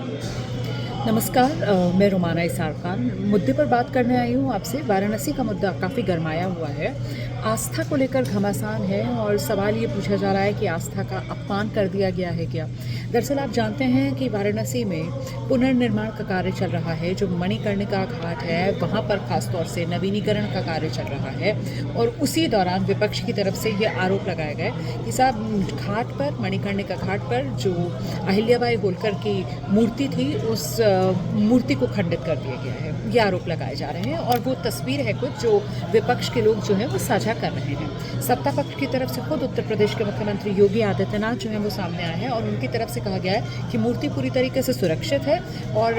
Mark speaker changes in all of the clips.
Speaker 1: नमस्कार, मैं रोमाना इसार खान मुद्दे पर बात करने आई हूँ आपसे। वाराणसी का मुद्दा काफ़ी गरमाया हुआ है। आस्था को लेकर घमासान है और सवाल ये पूछा जा रहा है कि आस्था का अपमान कर दिया गया है क्या। दरअसल आप जानते हैं कि वाराणसी में पुनर्निर्माण का कार्य चल रहा है। जो मणिकर्णिका घाट है वहाँ पर खास तौर से नवीनीकरण का कार्य चल रहा है और उसी दौरान विपक्ष की तरफ से ये आरोप लगाया गया कि साहब घाट पर, मणिकर्णिका घाट पर जो अहिल्याबाई होलकर की मूर्ति थी उस मूर्ति को खंडित कर दिया गया है। ये आरोप लगाए जा रहे हैं और वो तस्वीर है कुछ जो विपक्ष के लोग जो हैं वो साझा कर रहे हैं। सत्ता पक्ष की तरफ से खुद उत्तर प्रदेश के मुख्यमंत्री योगी आदित्यनाथ जो हैं वो सामने आए हैं और उनकी तरफ से कहा गया है कि मूर्ति पूरी तरीके से सुरक्षित है और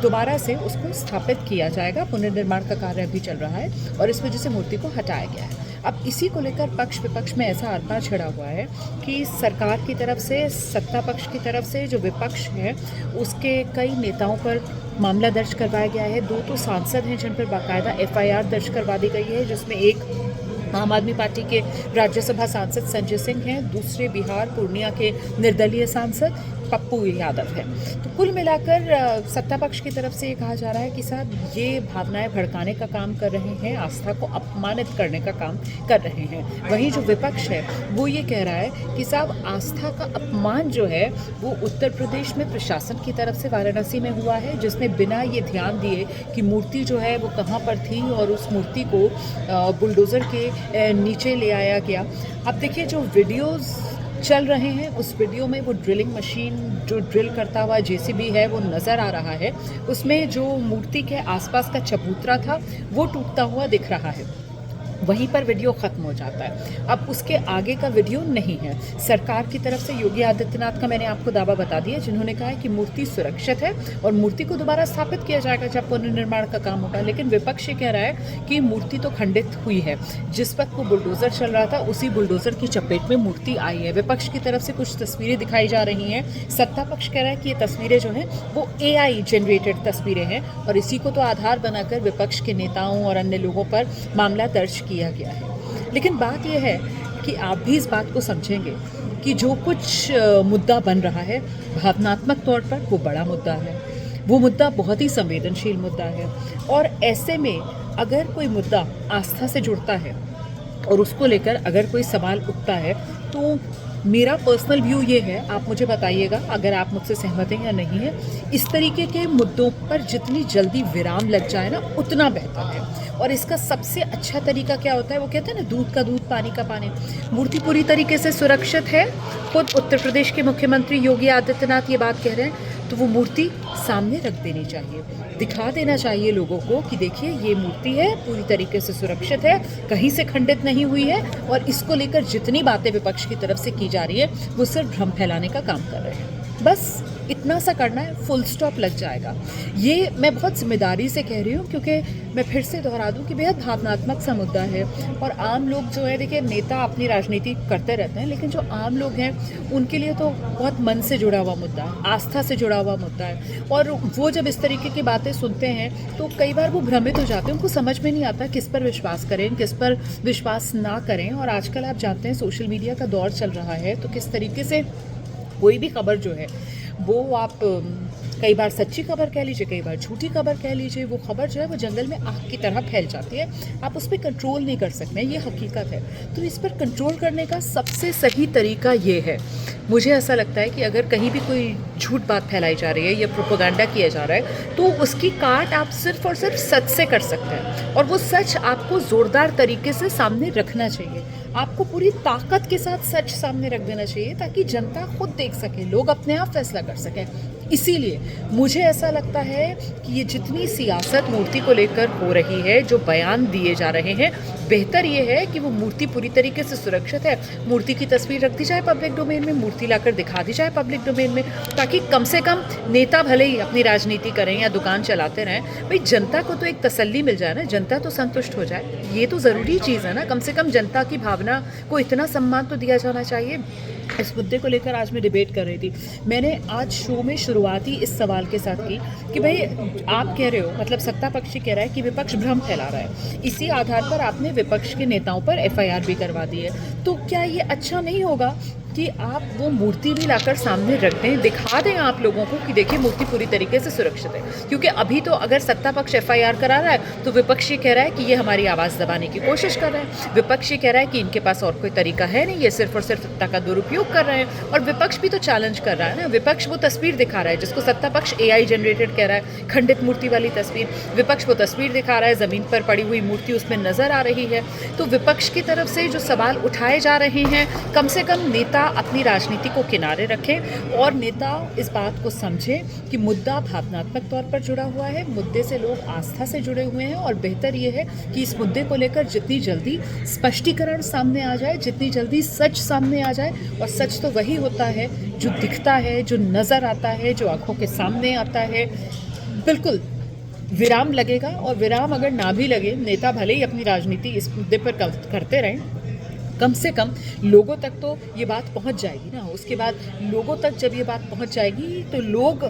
Speaker 1: दोबारा से उसको स्थापित किया जाएगा। पुनर्निर्माण का कार्य अभी चल रहा है और इस वजह से मूर्ति को हटाया गया है। अब इसी को लेकर पक्ष विपक्ष में ऐसा आरोप छिड़ा हुआ है कि सरकार की तरफ से, सत्ता पक्ष की तरफ से जो विपक्ष है उसके कई नेताओं पर मामला दर्ज करवाया गया है। 2 तो सांसद हैं जिन पर बाकायदा एफआईआर दर्ज करवा दी गई है, जिसमें एक आम आदमी पार्टी के राज्यसभा सांसद संजय सिंह हैं, दूसरे बिहार पूर्णिया के निर्दलीय सांसद पप्पू यादव है। तो कुल मिलाकर सत्ता पक्ष की तरफ से ये कहा जा रहा है कि साहब ये भावनाएं भड़काने का काम कर रहे हैं, आस्था को अपमानित करने का काम कर रहे हैं। वहीं जो विपक्ष है वो ये कह रहा है कि साहब आस्था का अपमान जो है वो उत्तर प्रदेश में प्रशासन की तरफ से वाराणसी में हुआ है, जिसने बिना ये ध्यान दिए कि मूर्ति जो है वो कहाँ पर थी और उस मूर्ति को बुलडोज़र के नीचे ले आया गया। अब देखिए जो वीडियोज़ चल रहे हैं उस वीडियो में वो ड्रिलिंग मशीन जो ड्रिल करता हुआ जेसीबी है वो नज़र आ रहा है। उसमें जो मूर्ति के आसपास का चबूतरा था वो टूटता हुआ दिख रहा है। वहीं पर वीडियो ख़त्म हो जाता है। अब उसके आगे का वीडियो नहीं है। सरकार की तरफ से योगी आदित्यनाथ का मैंने आपको दावा बता दिया, जिन्होंने कहा है कि मूर्ति सुरक्षित है और मूर्ति को दोबारा स्थापित किया जाएगा जब पुनर्निर्माण का काम होगा। लेकिन विपक्ष ये कह रहा है कि मूर्ति तो खंडित हुई है। जिस वक्त वो बुलडोज़र चल रहा था उसी बुलडोज़र की चपेट में मूर्ति आई है। विपक्ष की तरफ से कुछ तस्वीरें दिखाई जा रही हैं। सत्ता पक्ष कह रहा है कि ये तस्वीरें जो हैं वो AI जनरेटेड तस्वीरें हैं और इसी को तो आधार बनाकर विपक्ष के नेताओं और अन्य लोगों पर मामला दर्ज किया गया है। लेकिन बात यह है कि आप भी इस बात को समझेंगे कि जो कुछ मुद्दा बन रहा है भावनात्मक तौर पर वो बड़ा मुद्दा है। वो मुद्दा बहुत ही संवेदनशील मुद्दा है और ऐसे में अगर कोई मुद्दा आस्था से जुड़ता है और उसको लेकर अगर कोई सवाल उठता है तो मेरा पर्सनल व्यू ये है, आप मुझे बताइएगा अगर आप मुझसे सहमत हैं या नहीं है। इस तरीके के मुद्दों पर जितनी जल्दी विराम लग जाए ना उतना बेहतर है। और इसका सबसे अच्छा तरीका क्या होता है, वो कहते हैं ना दूध का दूध पानी का पानी। मूर्ति पूरी तरीके से सुरक्षित है। खुद उत्तर प्रदेश के मुख्यमंत्री योगी आदित्यनाथ ये बात कह रहे हैं तो वो मूर्ति सामने रख देनी चाहिए, दिखा देना चाहिए लोगों को कि देखिए ये मूर्ति है, पूरी तरीके से सुरक्षित है, कहीं से खंडित नहीं हुई है। और इसको लेकर जितनी बातें विपक्ष की तरफ से की जा रही है वो सिर्फ भ्रम फैलाने का काम कर रहे हैं। बस इतना सा करना है, फुल स्टॉप लग जाएगा। ये मैं बहुत जिम्मेदारी से कह रही हूँ क्योंकि मैं फिर से दोहरा दूँ कि बेहद भावनात्मक सा मुद्दा है और आम लोग जो है, देखिए नेता अपनी राजनीति करते रहते हैं लेकिन जो आम लोग हैं उनके लिए तो बहुत मन से जुड़ा हुआ मुद्दा है, आस्था से जुड़ा हुआ मुद्दा है। और वो जब इस तरीके की बातें सुनते हैं तो कई बार वो भ्रमित हो जाते हैं, उनको समझ में नहीं आता किस पर विश्वास करें, किस पर विश्वास ना करें। और आजकल आप जानते हैं सोशल मीडिया का दौर चल रहा है तो किस तरीके से कोई भी खबर जो है वो आप कई बार सच्ची खबर कह लीजिए, कई बार झूठी खबर कह लीजिए, वो खबर जो है वो जंगल में आग की तरह फैल जाती है। आप उस पर कंट्रोल नहीं कर सकते, ये हकीकत है। तो इस पर कंट्रोल करने का सबसे सही तरीका ये है, मुझे ऐसा लगता है कि अगर कहीं भी कोई झूठ बात फैलाई जा रही है या प्रोपेगेंडा किया जा रहा है तो उसकी काट आप सिर्फ और सिर्फ सच से कर सकते हैं और वो सच आपको ज़ोरदार तरीके से सामने रखना चाहिए। आपको पूरी ताकत के साथ सच सामने रख देना चाहिए ताकि जनता खुद देख सके, लोग अपने आप फैसला कर सकें। इसीलिए मुझे ऐसा लगता है कि ये जितनी सियासत मूर्ति को लेकर हो रही है, जो बयान दिए जा रहे हैं, बेहतर ये है कि वो मूर्ति पूरी तरीके से सुरक्षित है, मूर्ति की तस्वीर रख दी जाए पब्लिक डोमेन में, मूर्ति लाकर दिखा दी जाए पब्लिक डोमेन में, ताकि कम से कम नेता भले ही अपनी राजनीति करें या दुकान चलाते रहें, भाई जनता को तो एक तसल्ली मिल जाए ना, जनता तो संतुष्ट हो जाए। ये तो ज़रूरी चीज़ है ना, कम से कम जनता की भावना को इतना सम्मान तो दिया जाना चाहिए। इस मुद्दे को लेकर आज मैं डिबेट कर रही थी। मैंने आज शो में शुरुआत ही इस सवाल के साथ की कि भाई आप कह रहे हो, मतलब सत्ता पक्षी कह रहा है कि विपक्ष भ्रम फैला रहा है, इसी आधार पर आपने विपक्ष के नेताओं पर FIR भी करवा दी है। तो क्या ये अच्छा नहीं होगा कि आप वो मूर्ति भी लाकर सामने रख दें, दिखा दें आप लोगों को कि देखिए मूर्ति पूरी तरीके से सुरक्षित है। क्योंकि अभी तो अगर सत्ता पक्ष एफआईआर करा रहा है तो विपक्ष ये कह रहा है कि ये हमारी आवाज़ दबाने की कोशिश कर रहे हैं। विपक्ष ये कह रहा है कि इनके पास और कोई तरीका है नहीं, ये सिर्फ और सिर्फ सत्ता का दुरुपयोग कर रहे हैं। और विपक्ष भी तो चैलेंज कर रहा है ना, विपक्ष वो तस्वीर दिखा रहा है जिसको सत्ता पक्ष एआई जनरेटेड कह रहा है, खंडित मूर्ति वाली तस्वीर। विपक्ष वो तस्वीर दिखा रहा है, ज़मीन पर पड़ी हुई मूर्ति उसमें नज़र आ रही है। तो विपक्ष की तरफ से जो सवाल उठाए जा रहे हैं, कम से कम नेता अपनी राजनीति को किनारे रखें और नेता इस बात को समझें कि मुद्दा भावनात्मक तौर पर जुड़ा हुआ है, मुद्दे से लोग आस्था से जुड़े हुए हैं और बेहतर ये है कि इस मुद्दे को लेकर जितनी जल्दी स्पष्टीकरण सामने आ जाए, जितनी जल्दी सच सामने आ जाए। और सच तो वही होता है जो दिखता है, जो नज़र आता है, जो आंखों के सामने आता है। बिल्कुल विराम लगेगा, और विराम अगर ना भी लगे, नेता भले ही अपनी राजनीति इस मुद्दे पर करते रहें, कम से कम लोगों तक तो ये बात पहुंच जाएगी ना। उसके बाद लोगों तक जब ये बात पहुंच जाएगी तो लोग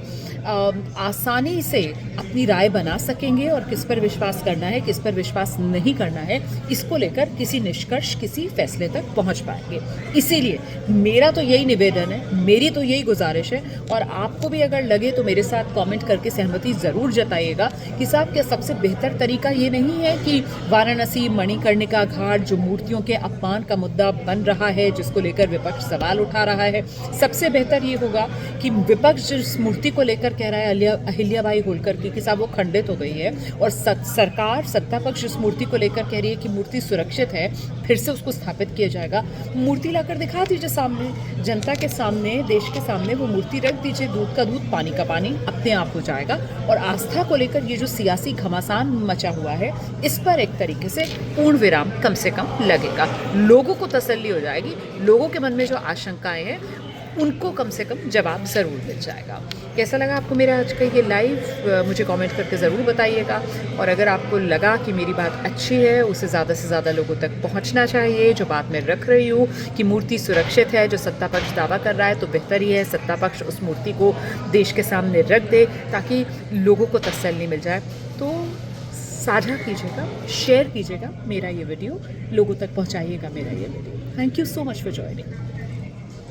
Speaker 1: आसानी से अपनी राय बना सकेंगे और किस पर विश्वास करना है, किस पर विश्वास नहीं करना है, इसको लेकर किसी निष्कर्ष, किसी फैसले तक पहुंच पाएंगे। इसीलिए मेरा तो यही निवेदन है, मेरी तो यही गुजारिश है, और आपको भी अगर लगे तो मेरे साथ कमेंट करके सहमति ज़रूर जताइएगा कि साहब क्या सबसे बेहतर तरीका ये नहीं है कि वाराणसी, मणिकर्णिका घाट जो मूर्तियों के अपमान का मुद्दा बन रहा है, जिसको लेकर विपक्ष सवाल उठा रहा है, सबसे बेहतर ये होगा कि विपक्ष जिस मूर्ति को लेकर कह रहा है अहिल्याबाई होलकर की कि साहब वो खंडित हो गई है, और सरकार, सत्ता पक्ष जिस मूर्ति को लेकर कह रही है कि मूर्ति सुरक्षित है, फिर से उसको स्थापित किया जाएगा। मूर्ति लाकर दिखा दीजिए सामने, जनता के सामने, देश के सामने वो मूर्ति रख दीजिए। दूध का दूध, पानी का पानी अपने आप हो जाएगा। और आस्था को लेकर ये जो सियासी घमासान मचा हुआ है, इस पर एक तरीके से पूर्ण विराम कम से कम लगेगा। लोगों को तसल्ली हो जाएगी, लोगों के मन में जो आशंकाएं हैं उनको कम से कम जवाब ज़रूर मिल जाएगा। कैसा लगा आपको मेरा आज का ये लाइव, मुझे कमेंट करके ज़रूर बताइएगा। और अगर आपको लगा कि मेरी बात अच्छी है, उसे ज़्यादा से ज़्यादा लोगों तक पहुंचना चाहिए, जो बात मैं रख रही हूँ कि मूर्ति सुरक्षित है, जो सत्ता पक्ष दावा कर रहा है, तो बेहतर ही है सत्ता पक्ष उस मूर्ति को देश के सामने रख दे ताकि लोगों को तसल्ली मिल जाए। तो साझा कीजिएगा, शेयर कीजिएगा मेरा ये वीडियो, लोगों तक पहुँचाइएगा मेरा ये video. Thank you so much for joining.